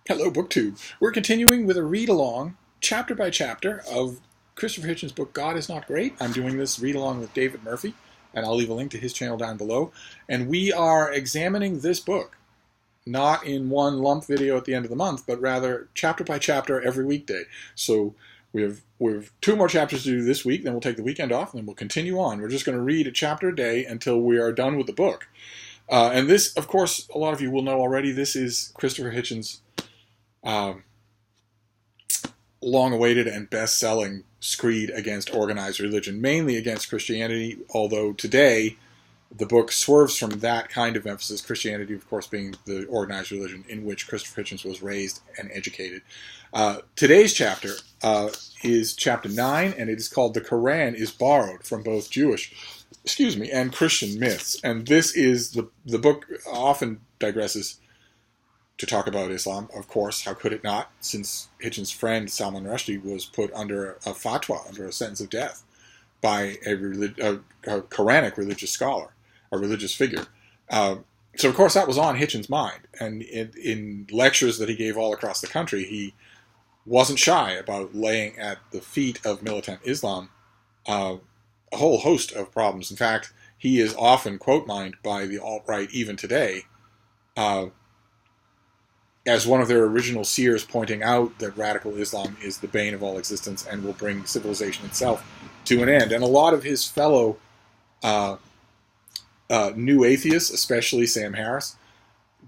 Hello, BookTube. We're continuing with a read-along, chapter by chapter, of Christopher Hitchens' book, God Is Not Great. I'm doing this read-along with David Murphy, and I'll leave a link to his channel down below. And we are examining this book, not in one lump video at the end of the month, but rather chapter by chapter every weekday. So we have two more chapters to do this week, then we'll take the weekend off, and then we'll continue on. We're just going to read a chapter a day until we are done with the book. And this, of course, a lot of you will know already, this is Christopher Hitchens' long-awaited and best-selling screed against organized religion, mainly against Christianity, although today the book swerves from that kind of emphasis, Christianity, of course, being the organized religion in which Christopher Hitchens was raised and educated. Today's chapter is chapter 9, and it is called The Quran is Borrowed from Both Jewish and Christian Myths. And this is, the book often digresses to talk about Islam, of course. How could it not? Since Hitchens' friend Salman Rushdie was put under a fatwa, under a sentence of death, by a Quranic religious scholar, a religious figure. So, of course, that was on Hitchens' mind. And in lectures that he gave all across the country, he wasn't shy about laying at the feet of militant Islam a whole host of problems. In fact, he is often quote-mined by the alt-right even today, as one of their original seers, pointing out that radical Islam is the bane of all existence and will bring civilization itself to an end. And a lot of his fellow new atheists, especially Sam Harris,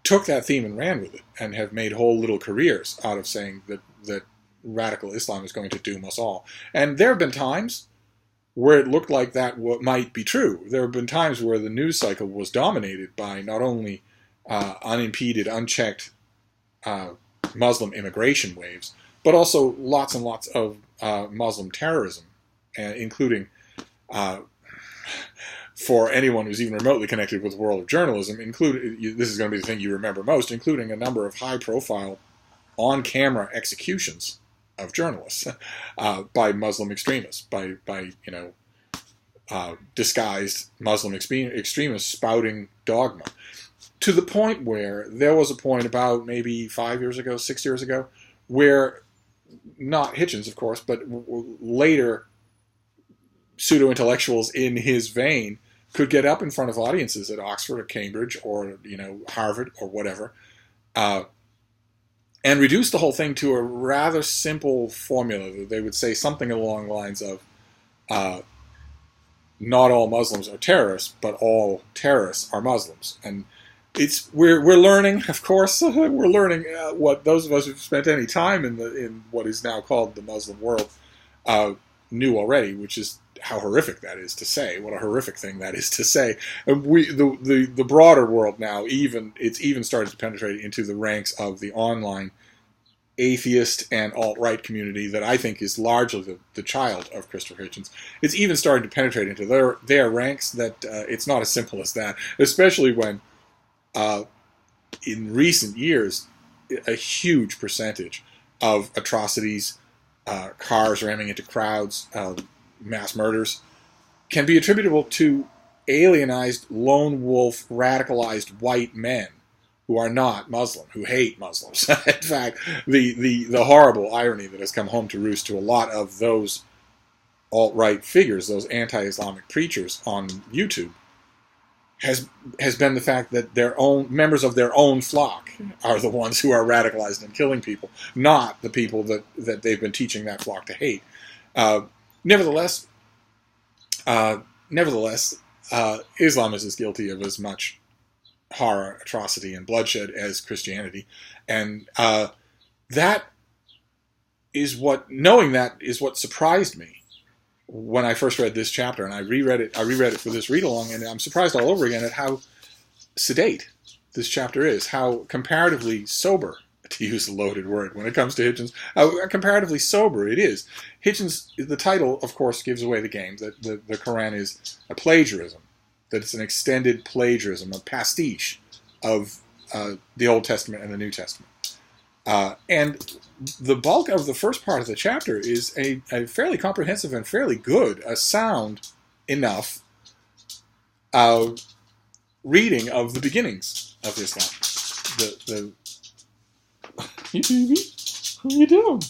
took that theme and ran with it, and have made whole little careers out of saying that radical Islam is going to doom us all. And there have been times where it looked like that might be true. There have been times where the news cycle was dominated by not only unimpeded, unchecked Muslim immigration waves, but also lots and lots of Muslim terrorism, including, for anyone who's even remotely connected with the world of journalism, this is going to be the thing you remember most, including a number of high-profile, on-camera executions of journalists by Muslim extremists, by disguised Muslim extremists spouting dogma. To the point where there was a point about maybe 5 years ago, 6 years ago, where not Hitchens, of course, but later pseudo-intellectuals in his vein could get up in front of audiences at Oxford or Cambridge or Harvard or whatever, and reduce the whole thing to a rather simple formula. They would say something along the lines of, not all Muslims are terrorists, but all terrorists are Muslims. And we're learning, of course, we're learning what those of us who've spent any time in what is now called the Muslim world knew already, which is how horrific that is to say. What a horrific thing that is to say. And the broader world now, it's even started to penetrate into the ranks of the online atheist and alt-right community that I think is largely the child of Christopher Hitchens. It's even starting to penetrate into their ranks that it's not as simple as that, especially when in recent years, a huge percentage of atrocities, cars ramming into crowds, mass murders, can be attributable to alienized, lone wolf, radicalized white men who are not Muslim, who hate Muslims. In fact, the horrible irony that has come home to roost to a lot of those alt-right figures, those anti-Islamic preachers on YouTube, has been the fact that their own members of their own flock are the ones who are radicalized and killing people, not the people that they've been teaching that flock to hate. Nevertheless, Islam is as guilty of as much horror, atrocity, and bloodshed as Christianity, and knowing that is what surprised me when I first read this chapter, and I reread it for this read-along, and I'm surprised all over again at how sedate this chapter is, how comparatively sober, to use a loaded word when it comes to Hitchens, how comparatively sober it is. Hitchens, the title, of course, gives away the game, that the Quran is a plagiarism, that it's an extended plagiarism, a pastiche of the Old Testament and the New Testament. And the bulk of the first part of the chapter is a fairly comprehensive and fairly good, a sound enough reading of the beginnings of Islam. Hey, baby, how you doing?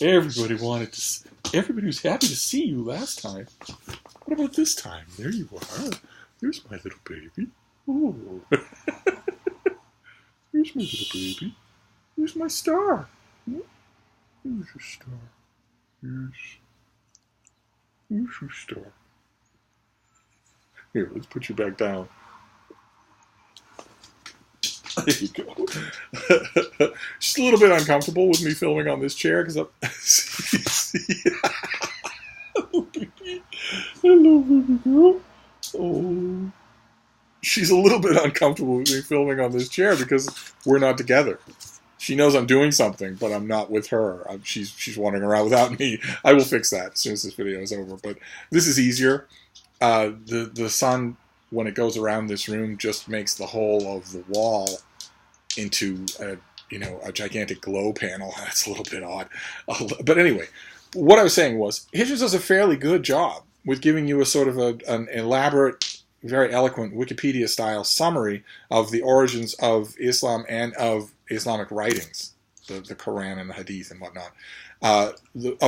Everybody was happy to see you last time. What about this time? There you are. There's my little baby. Oh. There's my little baby. There's my star. Here's your star. Here's your star. Here, let's put you back down. There you go. She's a little bit uncomfortable with me filming on this chair because I'm... Hello, baby girl. Oh. She's a little bit uncomfortable with me filming on this chair because we're not together. She knows I'm doing something, but I'm not with her. She's wandering around without me. I will fix that as soon as this video is over. But this is easier. The sun, when it goes around this room, just makes the whole of the wall into a gigantic glow panel. That's a little bit odd. But anyway, what I was saying was, Hitchens does a fairly good job with giving you a sort of an elaborate, very eloquent Wikipedia-style summary of the origins of Islam and of Islamic writings, the Quran and the Hadith and whatnot. A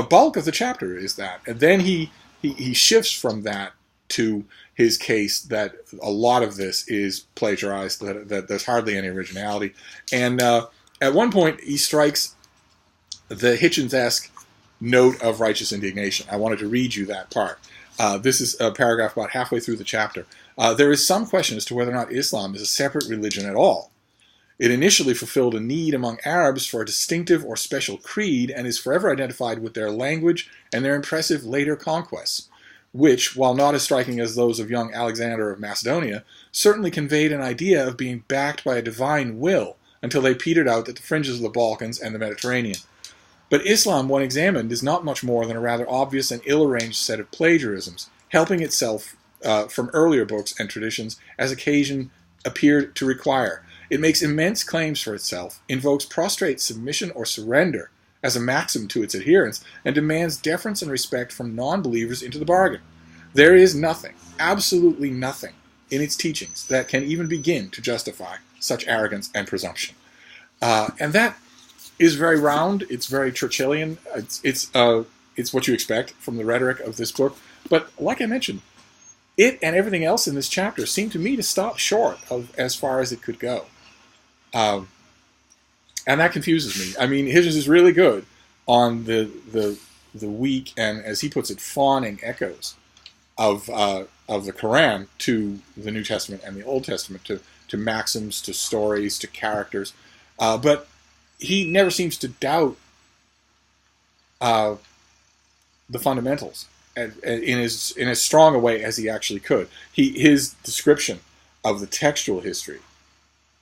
bulk of the chapter is that. And then he shifts from that to his case that a lot of this is plagiarized, that there's hardly any originality. And at one point, he strikes the Hitchens-esque note of righteous indignation. I wanted to read you that part. This is a paragraph about halfway through the chapter. There is some question as to whether or not Islam is a separate religion at all. It initially fulfilled a need among Arabs for a distinctive or special creed and is forever identified with their language and their impressive later conquests, which, while not as striking as those of young Alexander of Macedonia, certainly conveyed an idea of being backed by a divine will until they petered out at the fringes of the Balkans and the Mediterranean. But Islam, when examined, is not much more than a rather obvious and ill-arranged set of plagiarisms, helping itself from earlier books and traditions as occasion appeared to require. It makes immense claims for itself, invokes prostrate submission or surrender as a maxim to its adherents, and demands deference and respect from non-believers into the bargain. There is nothing, absolutely nothing, in its teachings that can even begin to justify such arrogance and presumption. And that is very round. It's very Churchillian. It's what you expect from the rhetoric of this book. But like I mentioned, it and everything else in this chapter seemed to me to stop short of as far as it could go. And that confuses me. I mean, Hitchens is really good on the weak and, as he puts it, fawning echoes of the Quran to the New Testament and the Old Testament, to maxims, to stories, to characters. But he never seems to doubt the fundamentals in as strong a way as he actually could. His description of the textual history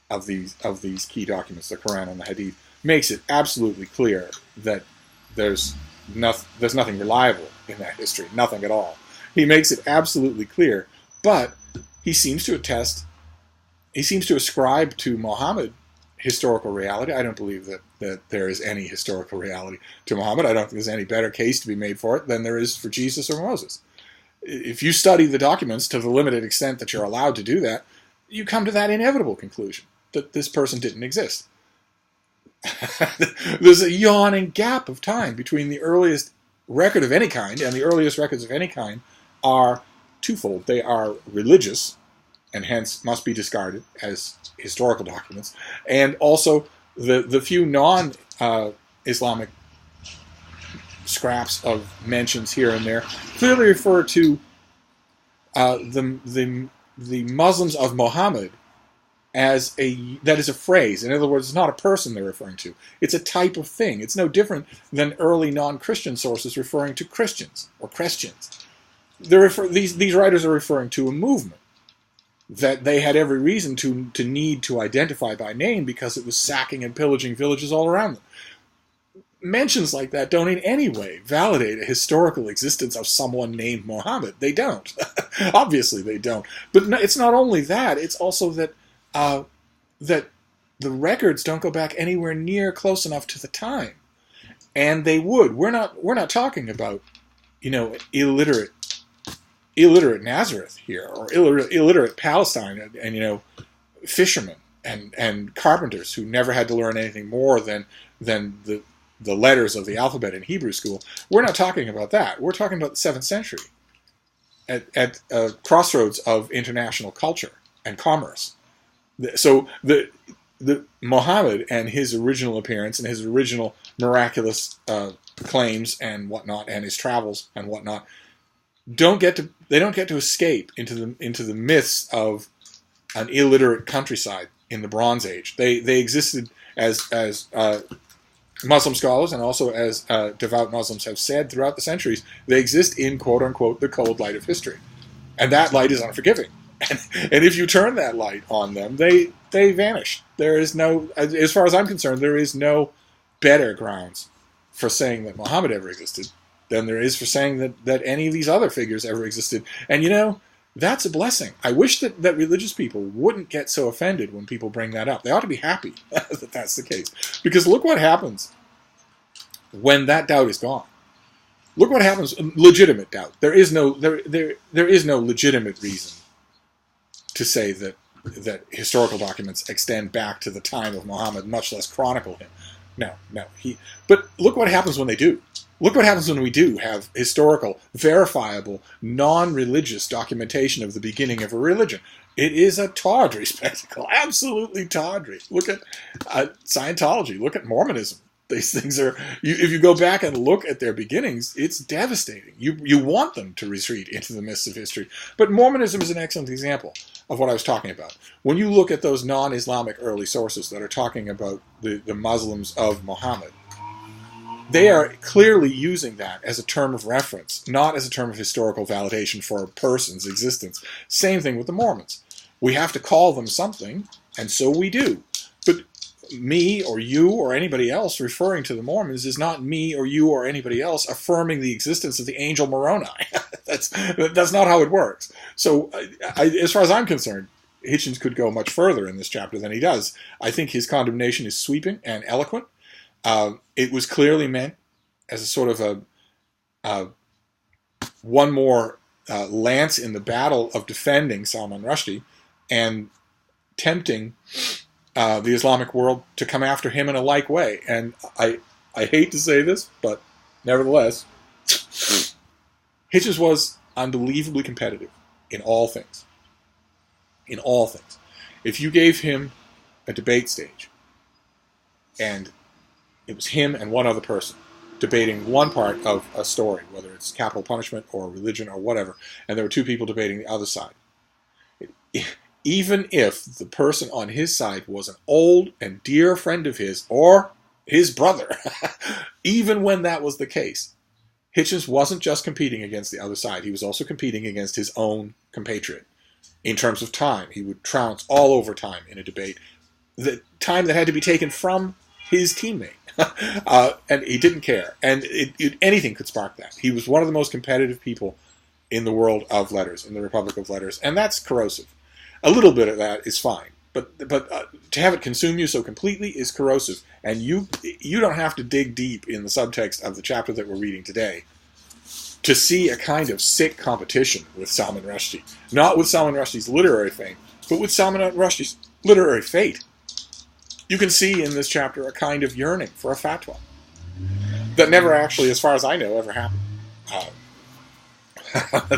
of these key documents, the Quran and the Hadith, makes it absolutely clear that there's nothing reliable in that history, nothing at all. He makes it absolutely clear, but he seems to ascribe to Muhammad historical reality. I don't believe that there is any historical reality to Muhammad. I don't think there's any better case to be made for it than there is for Jesus or Moses. If you study the documents to the limited extent that you're allowed to do that, you come to that inevitable conclusion that this person didn't exist. There's a yawning gap of time between the earliest record of any kind, and the earliest records of any kind are twofold. They are religious, and hence must be discarded as historical documents, and also the few non-Islamic scraps of mentions here and there clearly refer to the Muslims of Muhammad as that is a phrase. In other words, it's not a person they're referring to. It's a type of thing. It's no different than early non-Christian sources referring to Christians or Christians. These writers are referring to a movement that they had every reason to need to identify by name because it was sacking and pillaging villages all around them. Mentions like that don't in any way validate a historical existence of someone named Muhammad. They don't. Obviously they don't. But no, it's not only that, it's also that that the records don't go back anywhere near close enough to the time. And they would. We're not talking about, illiterate Nazareth here, or illiterate Palestine and fishermen and carpenters who never had to learn anything more than the letters of the alphabet in Hebrew school. We're not talking about that. We're talking about the 7th century at a crossroads of international culture and commerce. So the Muhammad and his original appearance and his original miraculous claims and whatnot, and his travels and whatnot, don't get to escape into the myths of an illiterate countryside in the Bronze Age. They existed as Muslim scholars and also as devout Muslims have said throughout the centuries. They exist in quote unquote the cold light of history, and that light is unforgiving. And if you turn that light on them, they vanish. There is no, as far as I'm concerned, there is no better grounds for saying that Muhammad ever existed than there is for saying that any of these other figures ever existed. And that's a blessing. I wish that religious people wouldn't get so offended when people bring that up. They ought to be happy that that's the case. Because look what happens when that doubt is gone. Look what happens, legitimate doubt. There is no legitimate reason to say that historical documents extend back to the time of Muhammad, much less chronicle him. No. But look what happens when they do. Look what happens when we do have historical, verifiable, non-religious documentation of the beginning of a religion. It is a tawdry spectacle, absolutely tawdry. Look at Scientology, look at Mormonism. These things are, if you go back and look at their beginnings, it's devastating. You want them to retreat into the mists of history. But Mormonism is an excellent example of what I was talking about. When you look at those non-Islamic early sources that are talking about the Muslims of Muhammad, they are clearly using that as a term of reference, not as a term of historical validation for a person's existence. Same thing with the Mormons. We have to call them something, and so we do. But me or you or anybody else referring to the Mormons is not me or you or anybody else affirming the existence of the angel Moroni. That's not how it works. So as far as I'm concerned, Hitchens could go much further in this chapter than he does. I think his condemnation is sweeping and eloquent. It was clearly meant as a sort of a one more lance in the battle of defending Salman Rushdie and tempting the Islamic world to come after him in a like way. And I hate to say this, but nevertheless, Hitchens was unbelievably competitive in all things. In all things. If you gave him a debate stage, and it was him and one other person debating one part of a story, whether it's capital punishment or religion or whatever, and there were two people debating the other side. Even if the person on his side was an old and dear friend of his or his brother, even when that was the case, Hitchens wasn't just competing against the other side. He was also competing against his own compatriot. In terms of time, he would trounce all over time in a debate, the time that had to be taken from his teammate. And he didn't care. And anything could spark that. He was one of the most competitive people in the world of letters, in the Republic of Letters, and that's corrosive. A little bit of that is fine, but to have it consume you so completely is corrosive. And you don't have to dig deep in the subtext of the chapter that we're reading today to see a kind of sick competition with Salman Rushdie. Not with Salman Rushdie's literary fame, but with Salman Rushdie's literary fate. You can see in this chapter a kind of yearning for a fatwa that never actually, as far as I know, ever happened.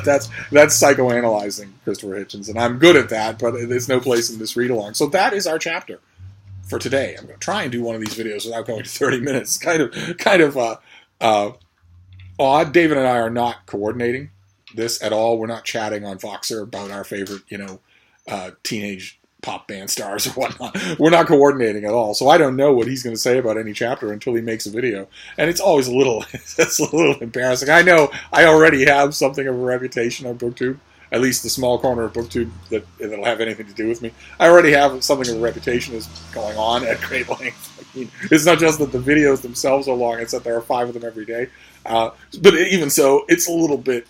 That's psychoanalyzing Christopher Hitchens, and I'm good at that, but there's no place in this read-along. So that is our chapter for today. I'm going to try and do one of these videos without going to 30 minutes. Kind of odd. David and I are not coordinating this at all. We're not chatting on Voxer about our favorite, teenage pop band stars or whatnot. We're not coordinating at all. So I don't know what he's going to say about any chapter until he makes a video. And it's always it's a little embarrassing. I know I already have something of a reputation on BookTube, at least the small corner of BookTube that'll have anything to do with me. I already have something of a reputation as going on at great length. I mean, it's not just that the videos themselves are long, it's that there are 5 of them every day. But even so, it's a little bit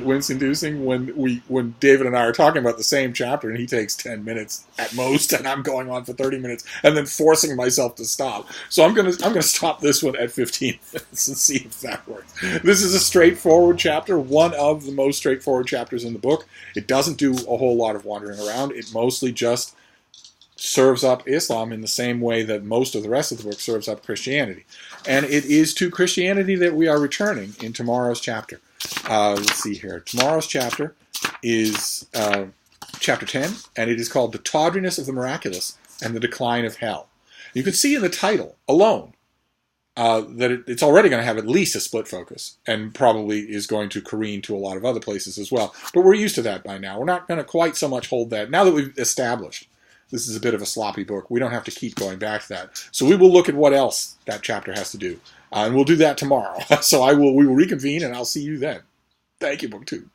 wince-inducing when David and I are talking about the same chapter and he takes 10 minutes at most and I'm going on for 30 minutes and then forcing myself to stop. So I'm gonna stop this one at 15 minutes and see if that works. This is a straightforward chapter, one of the most straightforward chapters in the book. It doesn't do a whole lot of wandering around. It mostly just serves up Islam in the same way that most of the rest of the book serves up Christianity. And it is to Christianity that we are returning in tomorrow's chapter. Let's see here. Tomorrow's chapter is chapter 10, and it is called The Tawdriness of the Miraculous and the Decline of Hell. You can see in the title alone that it's already going to have at least a split focus, and probably is going to careen to a lot of other places as well. But we're used to that by now. We're not going to quite so much hold that. Now that we've established this is a bit of a sloppy book, we don't have to keep going back to that. So we will look at what else that chapter has to do. And we'll do that tomorrow. So we will reconvene, and I'll see you then. Thank you, BookTube.